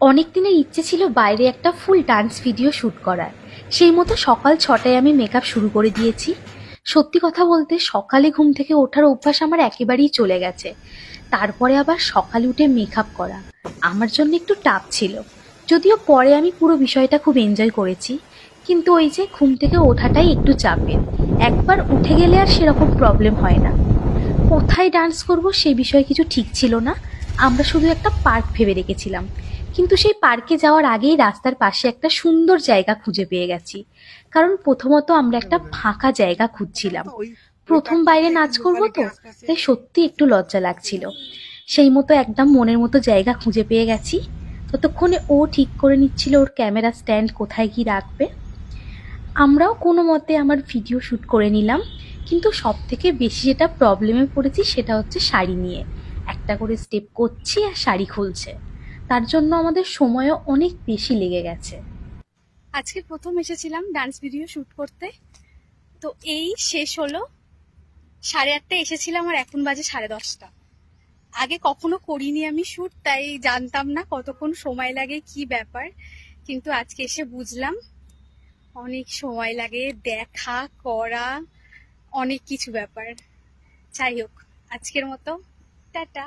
অনেক দিনের ইচ্ছে ছিল বাইরে একটা ফুল ডান্স ভিডিও শুট করার। সেই মতো সকাল 6টায় আমি মেকআপ শুরু করে দিয়েছি। সত্যি কথা বলতে সকালে ঘুম থেকে ওঠার অভ্যাস আমার একেবারেই চলে গেছে। তারপরে আবার সকালে উঠে মেকআপ করা আমার জন্য একটু টাফ ছিল। যদিও পরে আমি পুরো বিষয়টা খুব এনজয় করেছি, কিন্তু ওই যে ঘুম থেকে ওঠাটাই একটু চাপের। একবার উঠে গেলে আর সেরকম প্রবলেম হয় না। কোথায় ডান্স করব সে বিষয়ে কিছু ঠিক ছিল না। আমরা শুধু একটা পার্ক ভেবে রেখেছিলাম, কিন্তু সেই পার্কে যাওয়ার আগেই রাস্তার পাশে একটা সুন্দর জায়গা খুঁজে পেয়ে গেছি। কারণ প্রথমত আমরা একটা ফাঁকা জায়গা খুঁজছিলাম। প্রথম বাইরে নাচ করব তো, তাই সত্যি একটু লজ্জা লাগছিল। সেই মতো একদম মনের মতো জায়গা খুঁজে পেয়ে গেছি। ততক্ষণে ও ঠিক করে নিচ্ছিল ওর ক্যামেরা স্ট্যান্ড কোথায় কি রাখবে। আমরাও কোনো মতে আমার ভিডিও শ্যুট করে নিলাম। কিন্তু সব থেকে বেশি যেটা প্রবলেমে পড়েছি সেটা হচ্ছে শাড়ি নিয়ে। একটা করে স্টেপ করছি আর শাড়ি খুলছে, তার জন্য আমাদের সময়ও অনেক বেশি লেগে গেছে। আজকে প্রথম এসেছিলাম ডান্স ভিডিও শুট করতে, তো এই শেষ হলো। 8:30 এসেছিলাম আর এখন বাজে 10:30। আগে কখনো করিনি আমি শুট, তাই জানতাম না কতক্ষণ সময় লাগে, কি ব্যাপার। কিন্তু আজকে এসে বুঝলাম অনেক সময় লাগে, দেখা করা অনেক কিছু ব্যাপার। যাই হোক, আজকের মতো টাটা।